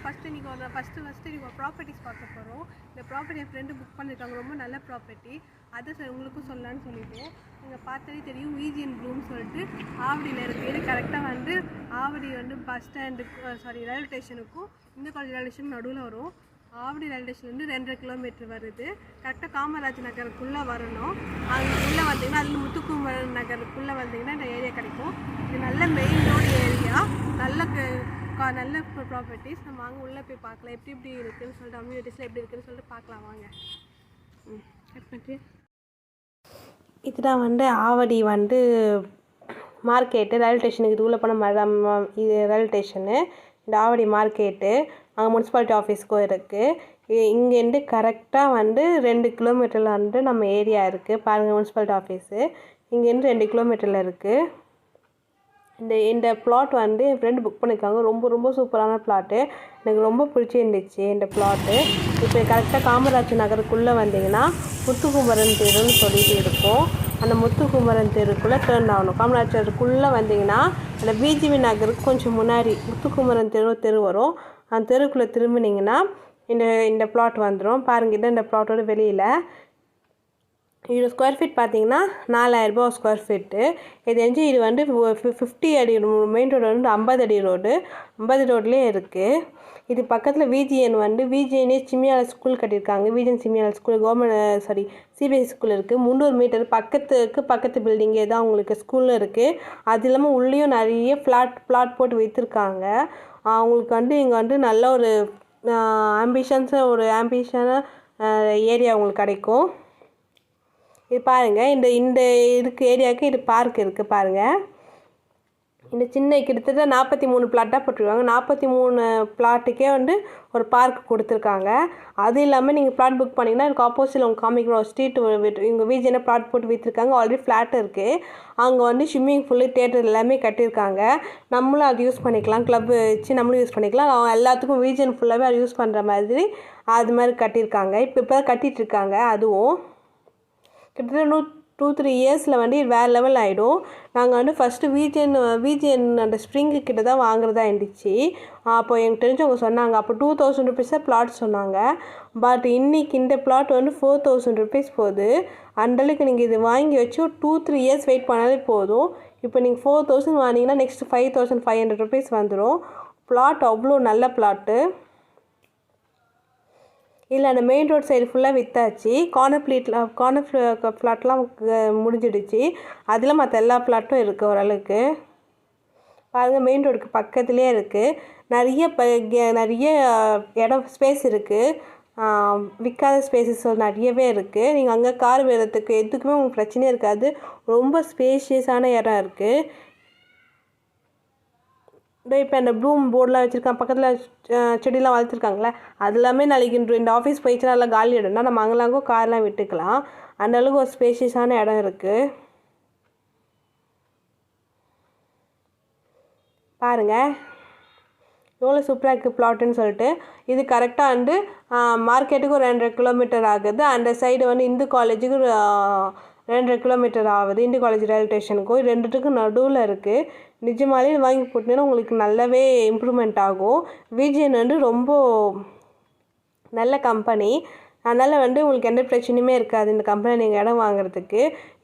First இன்றைக்கி ஒரு properties பார்க்க போகிறோம். இந்த ப்ராப்பர்ட்டி என் ஃப்ரெண்டு புக் பண்ணியிருக்காங்க, ரொம்ப நல்ல ப்ராப்பர்ட்டி. அதை உங்களுக்கும் சொல்லலான்னு சொல்லிட்டு நீங்கள் பார்த்தாலே தெரியும், VGN Bloom சொல்லிட்டு ஆவடியில் இருக்குது. இது கரெக்டாக வந்து ஆவடி வந்து பஸ் ஸ்டாண்டுக்கு ரயில்வே ஸ்டேஷனுக்கும் இந்த காலேஜ் ரயில்வே ஸ்டேஷன் நடுவில் வரும். ஆவடி ரயில்வே ஸ்டேஷன்லேருந்து 2.5 கிலோமீட்டர் வருது. கரெக்டாக காமராஜ் நகருக்குள்ளே வரணும். அதுக்குள்ளே வந்தீங்கன்னா அதில் முத்துக்குமரன் நகருக்குள்ளே வந்தீங்கன்னா இந்த ஏரியா கிடைக்கும். இது நல்ல மெயின் ரோடு ஏரியா, நல்ல ப்ராப்பர்ட்டிஸ். நம்ம வாங்க உள்ளே போய் பார்க்கலாம் எப்படி இருக்குதுன்னு சொல்லிட்டு, அம்யூனிட்டிஸில் எப்படி இருக்குதுன்னு சொல்லிட்டு பார்க்கலாம் வாங்க. இதுதான் வந்து ஆவடி வந்து மார்க்கெட்டு, ரயில்வே ஸ்டேஷனுக்கு இது உள்ளே போன இது ரயில்வே ஸ்டேஷனு. இந்த ஆவடி மார்க்கெட்டு அங்கே முனிசிபாலிட்டி ஆஃபீஸ்க்கும் இருக்குது. இங்கேருந்து கரெக்டாக வந்து 2 கிலோமீட்டரில் வந்து நம்ம ஏரியா இருக்குது. பாருங்கள், முனிசிபாலிட்டி ஆஃபீஸு இங்கேருந்து 2 கிலோமீட்டரில் இருக்குது. இந்த பிளாட் வந்து என் ஃப்ரெண்டு புக் பண்ணியிருக்காங்க. ரொம்ப சூப்பரான பிளாட்டு, எனக்கு ரொம்ப பிடிச்சிருந்துச்சு இந்த பிளாட்டு. இப்போ கரெக்டாக காமராஜ் நகருக்குள்ளே வந்தீங்கன்னா முத்துக்குமரன் தெருன்னு சொல்லிட்டு இருக்கும். அந்த முத்துக்குமரன் தெருக்குள்ளே டேர்ன் ஆகணும். காமராஜ் நகருக்குள்ளே வந்தீங்கன்னா அந்த VGN நகருக்கு கொஞ்சம் முன்னாடி முத்துக்குமரன் தெரு வரும். அந்த தெருக்குள்ளே திரும்பினீங்கன்னா இந்த பிளாட் வந்துடும். பாருங்கள், இதான் இந்த பிளாட்டோட வெளியில். இது Sq.Ft பார்த்தீங்கன்னா 4000 Sq.Ft. இது வந்து 50 அடி மெயின் ரோடு வந்து 50 அடி ரோடு, 50 ரோட்லேயே இருக்குது. இது பக்கத்தில் VGN சிமியால் ஸ்கூல் கட்டியிருக்காங்க. VGN சிமியால் ஸ்கூல் கவர்மெண்ட் CBSE ஸ்கூல் இருக்குது. 300 மீட்டர் பக்கத்து பில்டிங்கே தான் உங்களுக்கு ஸ்கூலில் இருக்குது. அது இல்லாமல் உள்ளேயும் நிறைய பிளாட் போட்டு வைத்திருக்காங்க. அவங்களுக்கு வந்து இங்கே வந்து நல்ல ஒரு ஆம்பிஷனான ஏரியா உங்களுக்கு கிடைக்கும். இது பாருங்கள், இந்த ஏரியாவுக்கு இது பார்க் இருக்குது. பாருங்கள், இந்த சின்ன கிட்டத்தட்ட 43 பிளாட்டாக போட்டிருக்காங்க. 43 பிளாட்டுக்கே வந்து ஒரு பார்க் கொடுத்துருக்காங்க. அது இல்லாமல் நீங்கள் பிளாட் புக் பண்ணிங்கன்னா எனக்கு ஆப்போசிட்டில் அவங்க காமிக்கிற ஒரு ஸ்ட்ரீட் இங்கே VGN பிளாட் போட்டு விற்றுருக்காங்க. ஆல்ரெடி ஃப்ளாட் இருக்குது. அங்கே வந்து ஸ்விம்மிங் பூலு, தேட்டர் எல்லாமே கட்டியிருக்காங்க. நம்மளும் அது யூஸ் பண்ணிக்கலாம், கிளப் வச்சு நம்மளும் யூஸ் பண்ணிக்கலாம். எல்லாத்துக்கும் VGN ஃபுல்லாகவே அது யூஸ் பண்ணுற மாதிரி அது மாதிரி கட்டியிருக்காங்க. இப்போ கட்டிகிட்ருக்காங்க. அதுவும் கிட்டத்தட்ட 2-3 இயர்ஸில் வந்து இது வேறு லெவல் ஆகிடும். நாங்கள் வந்து ஃபஸ்ட்டு VGN அந்த ஸ்ப்ரிங்கு கிட்ட தான் வாங்குறதா இருந்துச்சு. அப்போ எனக்கு தெரிஞ்சவங்க சொன்னாங்க, அப்போ 2000 rupees பிளாட் சொன்னாங்க. பட் இன்றைக்கி இந்த பிளாட் வந்து 4000 rupees போகுது. அந்தளவுக்கு நீங்கள் இது வாங்கி வச்சு 2-3 இயர்ஸ் வெயிட் பண்ணாலே போதும். இப்போ நீங்கள் 4000 வாங்கினீங்கன்னா நெக்ஸ்ட்டு 5500 rupees வந்துடும். பிளாட் அவ்வளோ நல்ல பிளாட்டு. இல்லை, அந்த மெயின் ரோட் சைடு ஃபுல்லாக விற்றாச்சு. கார்னர் ஃப்ளாட்லாம் முடிஞ்சிடுச்சு. அதில் மற்ற எல்லா ஃப்ளாட்டும் இருக்குது ஓரளவுக்கு. பாருங்கள், மெயின் ரோடுக்கு பக்கத்துலேயே இருக்குது. நிறைய இடம் ஸ்பேஸ் இருக்குது. விற்காத ஸ்பேஸஸ் நிறையவே இருக்குது. நீங்கள் அங்கே கார் விடுறதுக்கு எதுக்குமே உங்களுக்கு பிரச்சனையே இருக்காது. ரொம்ப ஸ்பேஷியஸான இடம் இருக்குது. இப்போ இந்த ப்ளூம் போர்டெலாம் வச்சுருக்காங்க, பக்கத்தில் செடியெலாம் வளர்த்துருக்காங்களே, அது எல்லாமே நாளைக்கு இந்த ஆஃபீஸ் போயிடுச்சுன்னா நல்லா காலி இடம்னா நம்ம அங்கெல்லாம் கார்லாம் விட்டுக்கலாம். அந்தளவுக்கு ஒரு ஸ்பேஷியஸான இடம் இருக்குது. பாருங்கள், எவ்வளோ சூப்பராக இருக்குது பிளாட்டுன்னு சொல்லிட்டு. இது கரெக்டாக வந்து மார்க்கெட்டுக்கு ஒரு 2.5 கிலோமீட்டர் ஆகுது. அந்த சைடு வந்து இந்து காலேஜுக்கு 2.5 கிலோமீட்டர் ஆகுது. இந்து காலேஜ் ரயில்வே ஸ்டேஷனுக்கும் 2த்துக்கும் நடுவில் இருக்குது. நிஜமாலே வாங்கி போட்டிங்கன்னா உங்களுக்கு நல்லாவே இம்ப்ரூவ்மெண்ட் ஆகும். VGN வந்து ரொம்ப நல்ல கம்பெனி. அதனால் வந்து உங்களுக்கு எந்த பிரச்சனையுமே இருக்காது இந்த கம்பெனி நீங்கள் இடம் வாங்குறதுக்கு.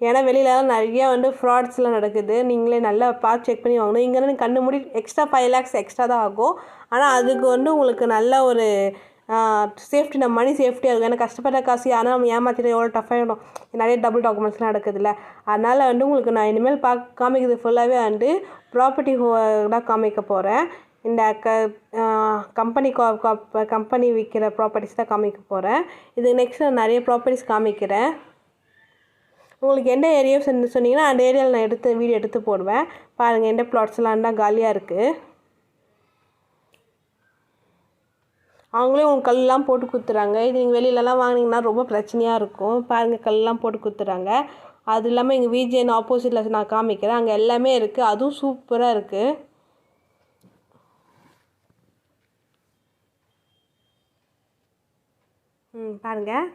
ஏன்னா வெளியிலலாம் நிறையா வந்து ஃப்ராட்ஸ்லாம் நடக்குது. நீங்களே நல்லா பார்த்து செக் பண்ணி வாங்கணும். இங்கே வந்து கண்ணு மூடி எக்ஸ்ட்ரா 5 lakhs எக்ஸ்ட்ரா தான் ஆகும். ஆனால் அதுக்கு வந்து உங்களுக்கு நல்ல ஒரு சேஃப்டி, நம்ம மணி சேஃப்டியாக இருக்கும். ஏன்னா கஷ்டப்பட்ட காசு ஆனால் நம்ம ஏமாற்றிட்டு எவ்வளோ டஃப்பாகிடும். நிறைய டபுள் டாக்குமெண்ட்ஸ்லாம் நடக்குதுல்ல. அதனால் வந்து உங்களுக்கு நான் இனிமேல் காமிக்கிறது ஃபுல்லாகவே வந்து ப்ராப்பர்ட்டி தான் காமிக்க போகிறேன். இந்த கம்பெனி விற்கிற ப்ராப்பர்ட்டிஸ் தான் காமிக்க போகிறேன். இது நெக்ஸ்ட் நான் நிறைய ப்ராப்பர்ட்டிஸ் காமிக்கிறேன். உங்களுக்கு எந்த ஏரியா சொன்னீங்கன்னா அந்த ஏரியாவில் நான் வீடியோ எடுத்து போடுவேன். பாருங்கள், எந்த பிளாட்ஸ்லாம் தான் காலியாக இருக்குது. அவங்களே உங்களுக்கு கல்லாம் போட்டு கொடுத்துறாங்க. இது நீங்கள் வெளியிலலாம் வாங்கினீங்கன்னா ரொம்ப பிரச்சனையாக இருக்கும். பாருங்கள், கல்லாம் போட்டு கொடுத்துறாங்க. அது இல்லாமல் எங்கள் VGN ஆப்போசிட்டில் நான் காமிக்கிறேன், அங்கே எல்லாமே இருக்குது. அதுவும் சூப்பராக இருக்குது. பாருங்கள்,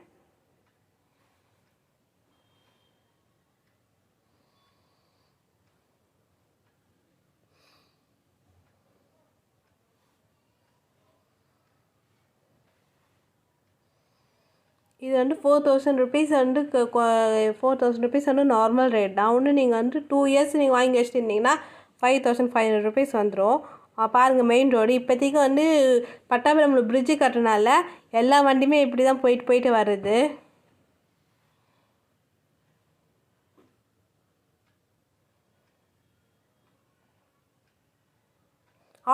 இது வந்து 4000 rupees வந்து 4000 rupees வந்து நார்மல் ரேட் தான். ஒன்று நீங்கள் வந்து 2 years நீங்கள் வாங்கி வச்சுருந்தீங்கன்னா 5500 rupees வந்துடும். பாருங்கள் மெயின் ரோடு. இப்போதைக்கு வந்து பட்டாபிராமில் பிரிட்ஜு கட்டுறதுனால எல்லா வண்டியுமே இப்படி தான் போயிட்டு வருது.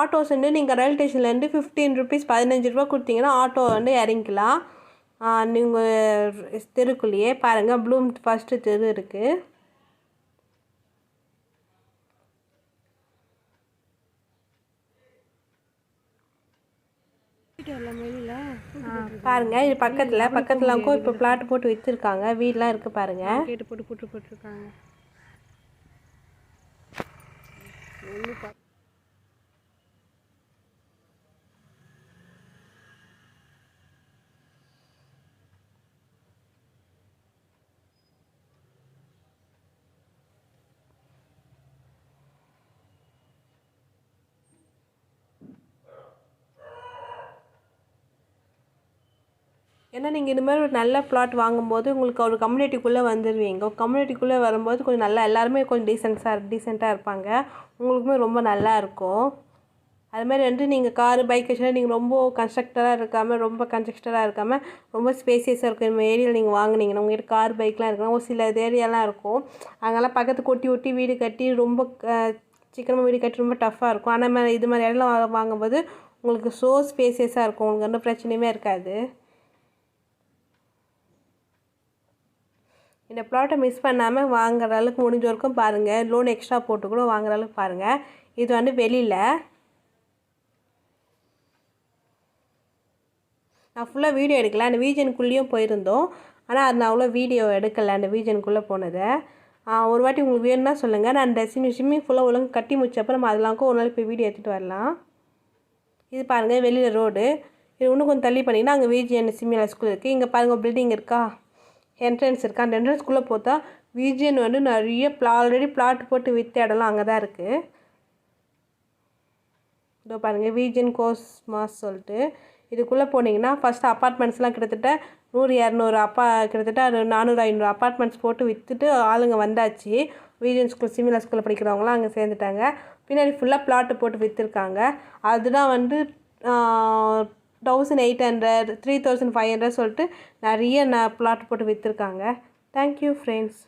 ஆட்டோஸ் வந்து நீங்கள் ரயில்வே ஸ்டேஷன்லேருந்து 15 rupees 15 ரூபா கொடுத்தீங்கன்னா ஆட்டோ வந்து இறங்கிக்கலாம். நீங்கள் தெருக்குள்ளேயே பாருங்கள் ப்ளூம் ஃபஸ்ட்டு தெரு இருக்குது. பாருங்கள் இது பக்கத்துலக்கும் இப்போ பிளாட் போட்டு விற்றுருக்காங்க. வீடெலாம் இருக்குது பாருங்கள். கேட்டு போட்டுருக்காங்க. ஏன்னா நீங்கள் இந்த மாதிரி ஒரு நல்ல பிளாட் வாங்கும்போது உங்களுக்கு ஒரு கம்யூனிட்டிக்குள்ளே வந்துடுவீங்க. கம்யூனிட்டிக்குள்ளே வரும்போது கொஞ்சம் நல்லா எல்லாருமே கொஞ்சம் டீசெண்டாக இருப்பாங்க. உங்களுக்குமே ரொம்ப நல்லா இருக்கும். அதுமாதிரி வந்து நீங்கள் காரு பைக் வச்சுன்னா நீங்கள் ரொம்ப கன்ஸ்ட்ரக்டடாக இருக்காமல் ரொம்ப ஸ்பேசியஸாக இருக்கும். இந்த ஏரியாவில் நீங்கள் வாங்கினீங்கன்னா உங்கள்கிட்ட கார் பைக்லாம் இருக்குன்னா ஒரு சில ஏரியாலாம் இருக்கும் அங்கெல்லாம் பக்கத்து கொட்டி வீடு கட்டி ரொம்ப சீக்கிரமாக வீடு கட்டி ரொம்ப டஃப்பாக இருக்கும். ஆனால் இது மாதிரி இடம்லாம் வாங்கும்போது உங்களுக்கு ஸ்பேசியஸாக இருக்கும். உங்களுக்கு எந்த பிரச்சனையுமே இருக்காது. இந்த ப்ளாட்டை மிஸ் பண்ணாமல் வாங்குற அளவுக்கு முடிஞ்ச வரைக்கும் பாருங்கள். லோன் எக்ஸ்ட்ரா போட்டு கூட வாங்குற அளவுக்கு பாருங்கள். இது வந்து வெளியில் நான் ஃபுல்லாக வீடியோ எடுக்கல. அந்த VGNக்குள்ளேயும் போயிருந்தோம். ஆனால் அது நான் அவ்வளோ வீடியோ எடுக்கலை அந்த VGNக்குள்ளே போனதை. ஒரு வாட்டி உங்களுக்கு வேணும்னா சொல்லுங்கள். நான் அந்த ஸ்விம்மிங் ஃபுல்லாக ஒழுங்கு கட்டி முடிச்சப்போ நம்ம அதெல்லாம் ஒரு நாள் போய் வீடியோ எடுத்துகிட்டு வரலாம். இது பாருங்கள் வெளியில் ரோடு. இது இன்னும் கொஞ்சம் தள்ளி பண்ணிங்கன்னா அங்கே VGN சிமிலர் ஸ்கூல் இருக்குது. இங்கே பாருங்கள் பில்டிங் இருக்கா, என்ட்ரன்ஸ் இருக்கா. அந்த என்ட்ரன்ஸ்குள்ளே பார்த்தா VGN வந்து நிறைய ஆல்ரெடி பிளாட் போட்டு விற்ற இடம்லாம் அங்கே தான் இருக்குது. இதோ பாருங்கள் VGN கோஸ்மாஸ் சொல்லிட்டு. இதுக்குள்ளே போனீங்கன்னா ஃபஸ்ட்டு அப்பார்ட்மெண்ட்ஸ்லாம் கிட்டத்தட்ட 100-200 கிட்டத்தட்ட 400-500 அப்பார்ட்மெண்ட்ஸ் போட்டு விற்றுட்டு ஆளுங்க வந்தாச்சு. VGN ஸ்கூல் சிமிலர் ஸ்கூலில் படிக்கிறவங்களாம் அங்கே சேர்ந்துட்டாங்க. பின்னாடி ஃபுல்லாக பிளாட்டு போட்டு விற்றுருக்காங்க. அதுதான் வந்து 1800 3500 சொல்லிட்டு நிறைய பிளாட் போட்டு விற்றுருக்காங்க. Thank you friends.